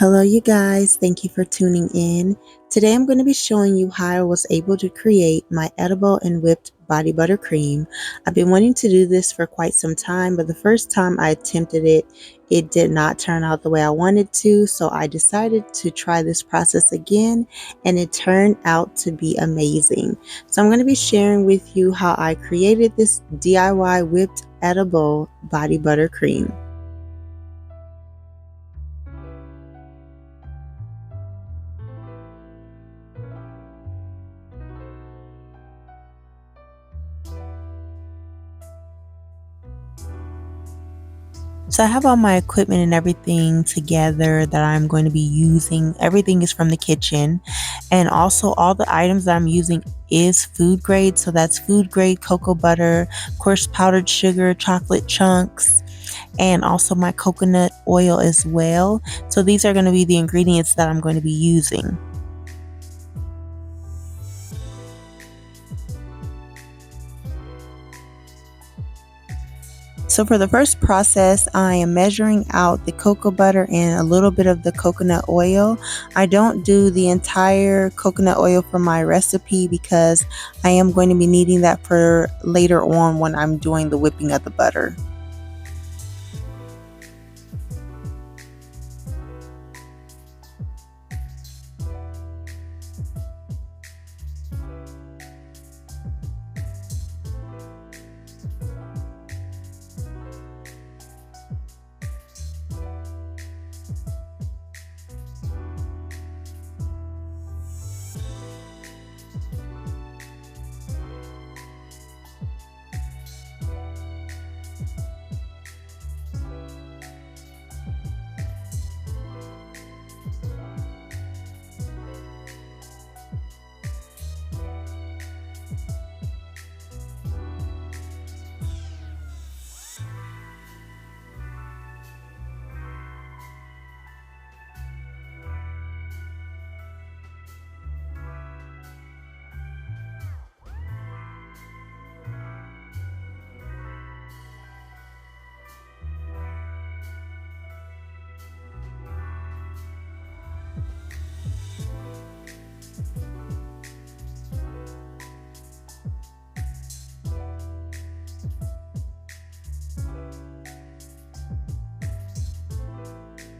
Hello, you guys. Thank you for tuning in. Today, I'm going to be showing you how I was able to create my edible and whipped body butter cream. I've been wanting to do this for quite some time, but the first time I attempted it, it did not turn out the way I wanted to. So I decided to try this process again, and it turned out to be amazing. So I'm going to be sharing with you how I created this DIY whipped edible body butter cream. So I have all my equipment and everything together that I'm going to be using. Everything is from the kitchen. And also all the items that I'm using is food grade. So that's food grade cocoa butter, of course, powdered sugar, chocolate chunks, and also my coconut oil as well. So these are going to be the ingredients that I'm going to be using. So for the first process, I am measuring out the cocoa butter and a little bit of the coconut oil. I don't do the entire coconut oil for my recipe because I am going to be needing that for later on when I'm doing the whipping of the butter.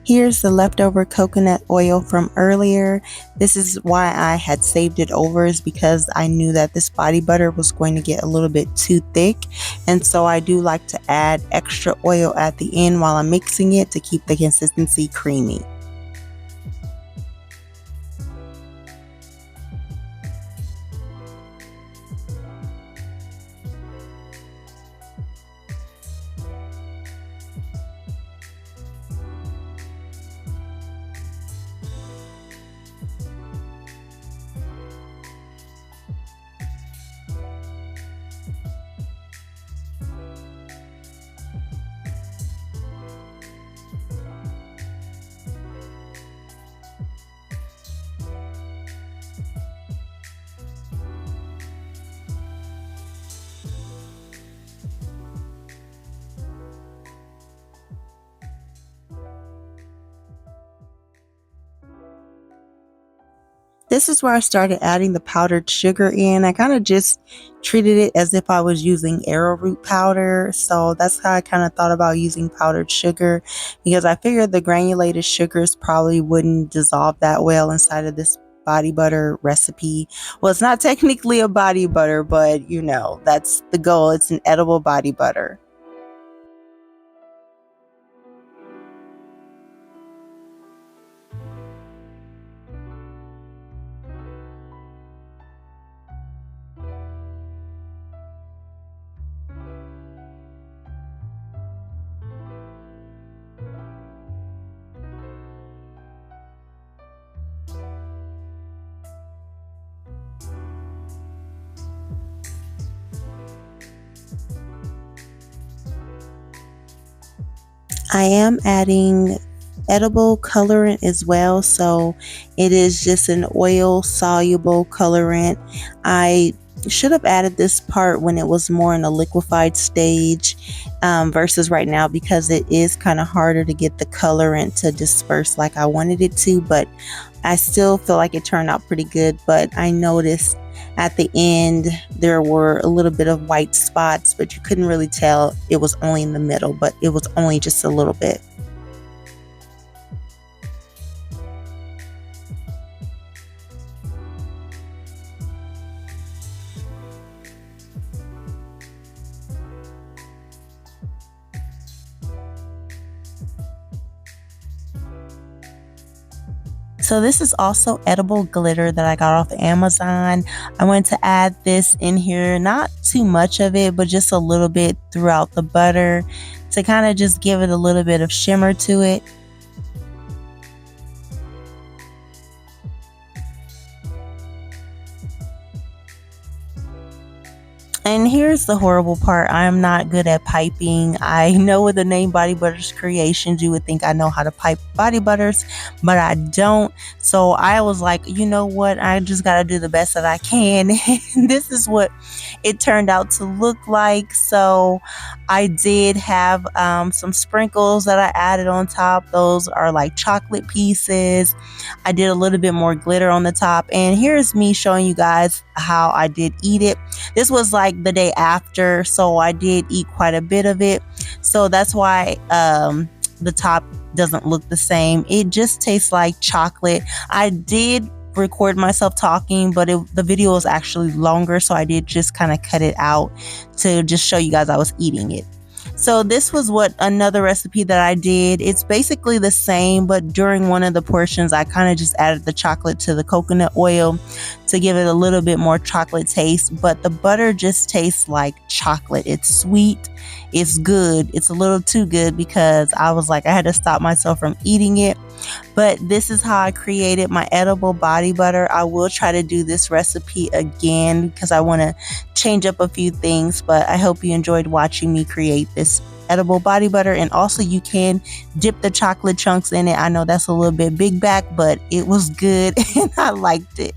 Here's the leftover coconut oil from earlier. This is why I had saved it over, is because I knew that this body butter was going to get a little bit too thick. And so I do like to add extra oil at the end while I'm mixing it to keep the consistency creamy. This is where I started adding the powdered sugar in. I kind of just treated it as if I was using arrowroot powder. So that's how I kind of thought about using powdered sugar, because I figured the granulated sugars probably wouldn't dissolve that well inside of this body butter recipe. Well, it's not technically a body butter, but you know, that's the goal. It's an edible body butter. I am adding edible colorant as well, so it is just an oil soluble colorant. I should have added this part when it was more in a liquefied stage versus right now, because it is kind of harder to get the colorant to disperse like I wanted it to, but I still feel like it turned out pretty good. But I noticed at the end there were a little bit of white spots, but you couldn't really tell it was only in the middle, but it was only just a little bit. So this is also edible glitter that I got off Amazon. I wanted to add this in here, not too much of it, but just a little bit throughout the butter to kind of just give it a little bit of shimmer to it. And here's the horrible part. I am not good at piping. I know with the name Body Butters Creations, you would think I know how to pipe body butters, but I don't. So I was like, you know what? I just got to do the best that I can. And this is what it turned out to look like. So I did have some sprinkles that I added on top. Those are like chocolate pieces. I did a little bit more glitter on the top. And here's me showing you guys how I did eat it. This was like the day after, so I did eat quite a bit of it. So that's why the top doesn't look the same. It just tastes like chocolate. I did record myself talking, but the video was actually longer, so I did just kind of cut it out to just show you guys I was eating it. So this was another recipe that I did. It's basically the same, but during one of the portions, I kind of just added the chocolate to the coconut oil to give it a little bit more chocolate taste. But the butter just tastes like chocolate. It's sweet. It's good. It's a little too good because I was like, I had to stop myself from eating it. But this is how I created my edible body butter. I will try to do this recipe again because I want to change up a few things, but I hope you enjoyed watching me create this edible body butter. And also you can dip the chocolate chunks in it. I know that's a little bit big back, but it was good and I liked it.